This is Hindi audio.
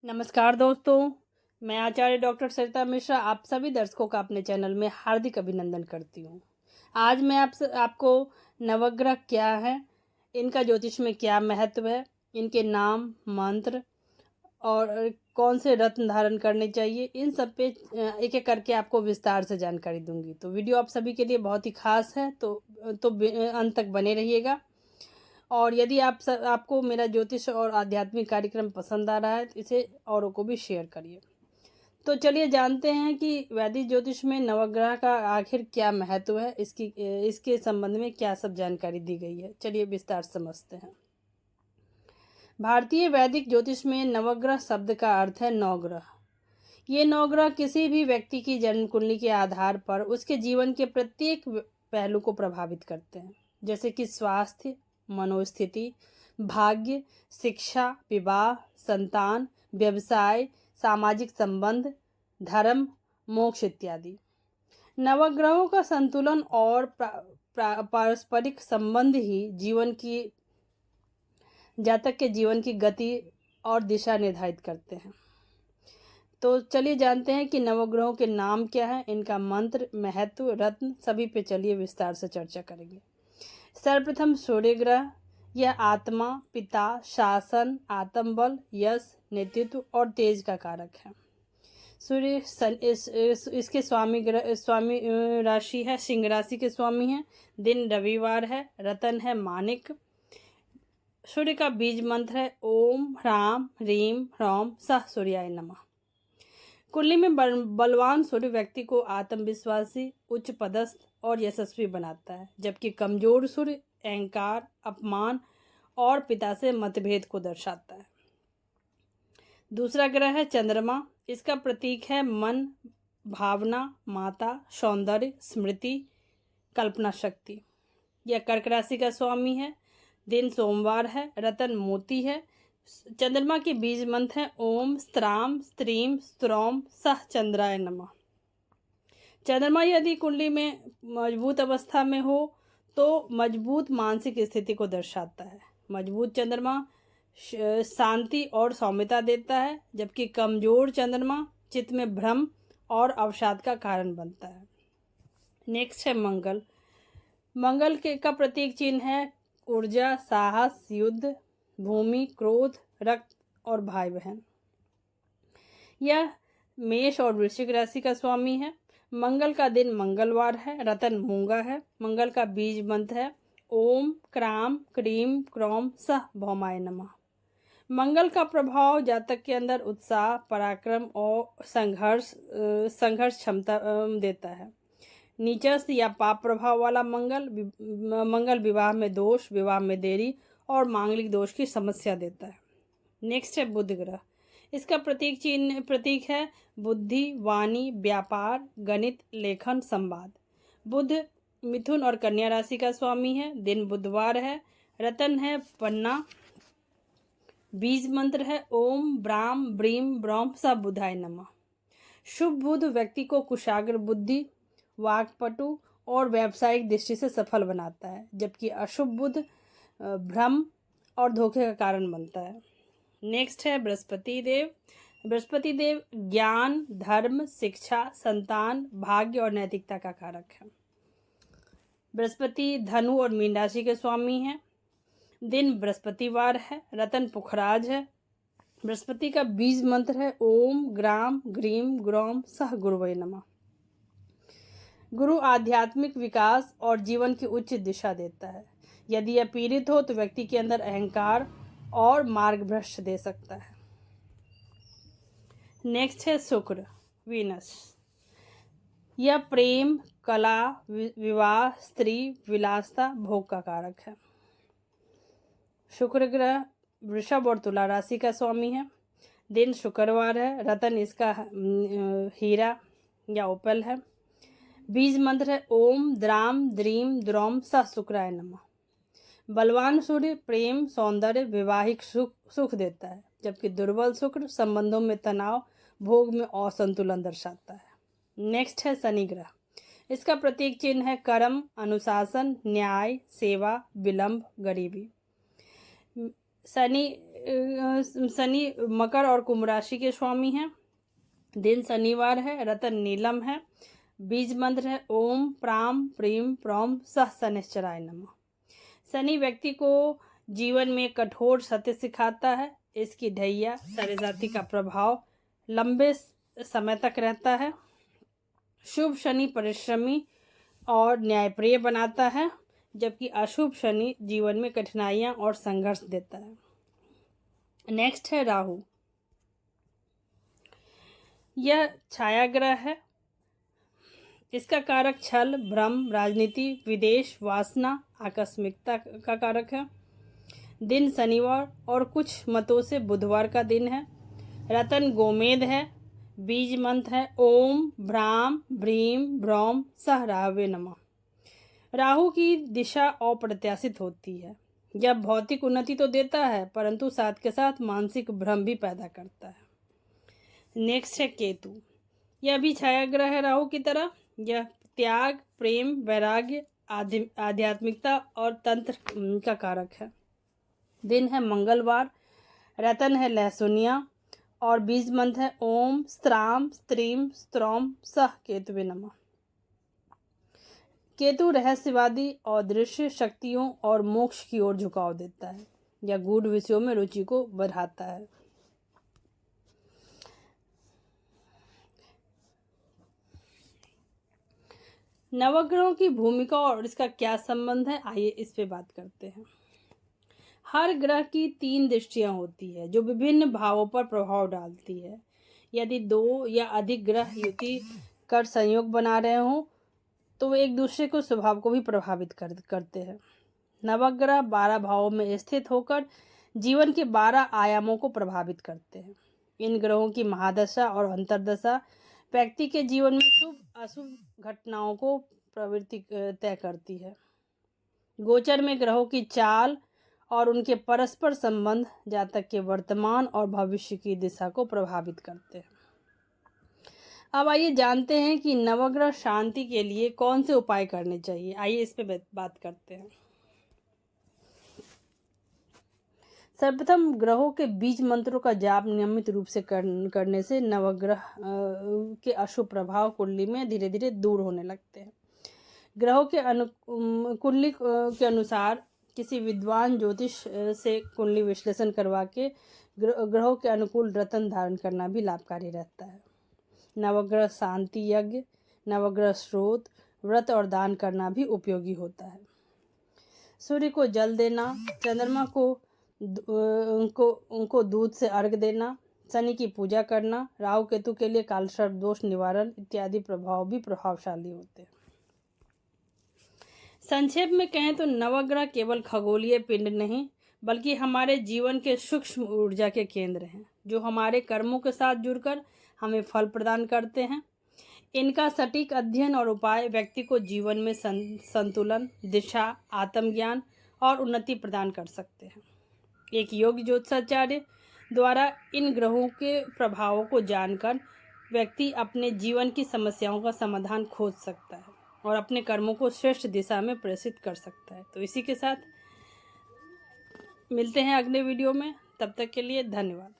नमस्कार दोस्तों, मैं आचार्य डॉक्टर सरिता मिश्रा आप सभी दर्शकों का अपने चैनल में हार्दिक अभिनंदन करती हूँ। आज मैं आपको नवग्रह क्या है, इनका ज्योतिष में क्या महत्व है, इनके नाम, मंत्र और कौन से रत्न धारण करने चाहिए, इन सब पे एक एक करके आपको विस्तार से जानकारी दूंगी। तो वीडियो आप सभी के लिए बहुत ही खास है, तो अंत तक बने रहिएगा। और यदि आपको मेरा ज्योतिष और आध्यात्मिक कार्यक्रम पसंद आ रहा है तो इसे औरों को भी शेयर करिए। तो चलिए जानते हैं कि वैदिक ज्योतिष में नवग्रह का आखिर क्या महत्व है, इसके संबंध में क्या सब जानकारी दी गई है। चलिए विस्तार समझते हैं। भारतीय वैदिक ज्योतिष में नवग्रह शब्द का अर्थ है नवग्रह। ये नवग्रह किसी भी व्यक्ति की जन्म कुंडली के आधार पर उसके जीवन के प्रत्येक पहलू को प्रभावित करते हैं, जैसे कि स्वास्थ्य, मनोस्थिति, भाग्य, शिक्षा, विवाह, संतान, व्यवसाय, सामाजिक संबंध, धर्म, मोक्ष इत्यादि। नवग्रहों का संतुलन और पारस्परिक संबंध ही जातक के जीवन की गति और दिशा निर्धारित करते हैं। तो चलिए जानते हैं कि नवग्रहों के नाम क्या है, इनका मंत्र, महत्व, रत्न, सभी पे चलिए विस्तार से चर्चा करेंगे। सर्वप्रथम सूर्य ग्रह, यह आत्मा, पिता, शासन, आत्मबल, यश, नेतृत्व और तेज का कारक है। सूर्य इसके स्वामी राशि है, सिंह राशि के स्वामी है। दिन रविवार है। रतन है माणिक। सूर्य का बीज मंत्र है ओम ह्राम ह्रीम ह्रौम सह सूर्याय नमः। कुंडली में बलवान सूर्य व्यक्ति को आत्मविश्वासी, उच्च पदस्थ और यशस्वी बनाता है, जबकि कमजोर सूर्य अहंकार, अपमान और पिता से मतभेद को दर्शाता है। दूसरा ग्रह है चंद्रमा। इसका प्रतीक है मन, भावना, माता, सौंदर्य, स्मृति, कल्पना शक्ति। यह कर्क राशि का स्वामी है। दिन सोमवार है। रतन मोती है। चंद्रमा के बीज मंत्र है ओम स्त्राम स्त्रीम स्त्रोम सह चंद्राय नमः। चंद्रमा यदि कुंडली में मजबूत अवस्था में हो तो मजबूत मानसिक स्थिति को दर्शाता है। मजबूत चंद्रमा शांति और सौम्यता देता है, जबकि कमजोर चंद्रमा चित्त में भ्रम और अवसाद का कारण बनता है। नेक्स्ट है मंगल। मंगल का प्रतीक चिन्ह है ऊर्जा, साहस, युद्ध, भूमि, क्रोध, रक्त और भाई बहन। यह मेष और वृश्चिक राशि का स्वामी है। मंगल का दिन मंगलवार है। रतन मूंगा है। मंगल का बीज मंत्र है ओम क्राम क्रीम क्रोम सह भौमाय नमः। मंगल का प्रभाव जातक के अंदर उत्साह, पराक्रम और संघर्ष क्षमता देता है। नीचस्थ या पाप प्रभाव वाला मंगल विवाह में दोष, विवाह में देरी और मांगलिक दोष की समस्या देता है। नेक्स्ट है बुध ग्रह। इसका प्रतीक है बुद्धि, वाणी, व्यापार, गणित, लेखन, संवाद। बुध मिथुन और कन्या राशि का स्वामी है। दिन बुधवार है। रतन है पन्ना। बीज मंत्र है ओम ब्राम ब्रीम ब्रह्म स बुधाय नमः। शुभ बुध व्यक्ति को कुशाग्र बुद्धि, वाक्पटु और व्यावसायिक दृष्टि से सफल बनाता है, जबकि अशुभ बुध भ्रम और धोखे का कारण बनता है। नेक्स्ट है बृहस्पति देव। बृहस्पति देव ज्ञान, धर्म, शिक्षा, संतान, भाग्य और नैतिकता का कारक है। बृहस्पति धनु और मीन राशि के स्वामी हैं। दिन बृहस्पतिवार है। रतन पुखराज है। बृहस्पति का बीज मंत्र है ओम ग्राम ग्रीम ग्रोम सह गुरुवे नमः। गुरु आध्यात्मिक विकास और जीवन की उच्च दिशा देता है। यदि यह पीड़ित हो तो व्यक्ति के अंदर अहंकार और मार्गभ्रष्ट दे सकता है। नेक्स्ट है शुक्र वीनस। यह प्रेम, कला, विवाह, स्त्री, विलासता, भोग का कारक है। शुक्र ग्रह वृषभ और तुला राशि का स्वामी है। दिन शुक्रवार है। रतन इसका हीरा या ओपल है। बीज मंत्र है ओम द्राम द्रीम द्रोम सह शुक्राय नमः। बलवान सूर्य प्रेम, सौंदर्य, वैवाहिक सुख देता है, जबकि दुर्बल शुक्र संबंधों में तनाव, भोग में असंतुलन दर्शाता है। नेक्स्ट है शनि ग्रह। इसका प्रतीक चिन्ह है कर्म, अनुशासन, न्याय, सेवा, विलंब, गरीबी। शनि शनि मकर और कुंभ राशि के स्वामी हैं। दिन शनिवार है। रत्न नीलम है। बीज मंत्र है ओम प्राम प्रीम प्रौम सह शनिश्चराय नमः। शनि व्यक्ति को जीवन में कठोर सत्य सिखाता है। इसकी ढैया सारे जाति का प्रभाव लंबे समय तक रहता है। शुभ शनि परिश्रमी और न्यायप्रिय बनाता है, जबकि अशुभ शनि जीवन में कठिनाइयां और संघर्ष देता है। नेक्स्ट है राहु। यह छाया ग्रह है। इसका कारक छल, भ्रम, राजनीति, विदेश, वासना, आकस्मिकता का कारक है। दिन शनिवार और कुछ मतों से बुधवार का दिन है। रत्न गोमेद है। बीज मंत्र है ओम भ्राम भ्रीम भ्रौम सह राहवे नमः। राहु की दिशा अप्रत्याशित होती है। यह भौतिक उन्नति तो देता है, परंतु साथ के साथ मानसिक भ्रम भी पैदा करता है। नेक्स्ट है केतु। यह भी छाया ग्रह है राहु की तरह। यह त्याग, प्रेम, वैराग्य, आध्यात्मिकता और तंत्र का कारक है। दिन है मंगलवार। रत्न है लहसुनिया और बीज मंत्र है ओम स्त्राम स्त्रीम स्त्रौम सह केतुवे नमः। केतु रहस्यवादी और दृश्य शक्तियों और मोक्ष की ओर झुकाव देता है। यह गूढ़ विषयों में रुचि को बढ़ाता है। नवग्रहों की भूमिका और इसका क्या संबंध है, आइए इस पे बात करते हैं। हर ग्रह की 3 दृष्टियां होती है जो विभिन्न भावों पर प्रभाव डालती है। यदि 2 या अधिक ग्रह युति कर संयोग बना रहे हों तो वे एक दूसरे को स्वभाव को भी प्रभावित करते हैं। नवग्रह 12 भावों में स्थित होकर जीवन के 12 आयामों को प्रभावित करते हैं। इन ग्रहों की महादशा और अंतर्दशा व्यक्ति के जीवन में शुभ अशुभ घटनाओं को प्रवृत्ति तय करती है। गोचर में ग्रहों की चाल और उनके परस्पर संबंध जातक के वर्तमान और भविष्य की दिशा को प्रभावित करते हैं। अब आइए जानते हैं कि नवग्रह शांति के लिए कौन से उपाय करने चाहिए। आइए इस पे बात करते हैं। सर्वप्रथम ग्रहों के बीज मंत्रों का जाप नियमित रूप से करने से नवग्रह के अशुभ प्रभाव कुंडली में धीरे धीरे दूर होने लगते हैं। ग्रहों के कुंडली के अनुसार किसी विद्वान ज्योतिष से कुंडली विश्लेषण करवा के ग्रहों के अनुकूल रत्न धारण करना भी लाभकारी रहता है। नवग्रह शांति यज्ञ, नवग्रह स्रोत, व्रत और दान करना भी उपयोगी होता है। सूर्य को जल देना, चंद्रमा को दूध से अर्घ देना, शनि की पूजा करना, राहु केतु के लिए कालसर्प दोष निवारण इत्यादि प्रभाव भी प्रभावशाली होते हैं। संक्षेप में कहें तो नवग्रह केवल खगोलीय पिंड नहीं बल्कि हमारे जीवन के सूक्ष्म ऊर्जा के केंद्र हैं, जो हमारे कर्मों के साथ जुड़कर हमें फल प्रदान करते हैं। इनका सटीक अध्ययन और उपाय व्यक्ति को जीवन में संतुलन, दिशा, आत्मज्ञान और उन्नति प्रदान कर सकते हैं। एक योग्य ज्योतिषाचार्य द्वारा इन ग्रहों के प्रभावों को जानकर व्यक्ति अपने जीवन की समस्याओं का समाधान खोज सकता है और अपने कर्मों को श्रेष्ठ दिशा में प्रेषित कर सकता है। तो इसी के साथ मिलते हैं अगले वीडियो में। तब तक के लिए धन्यवाद।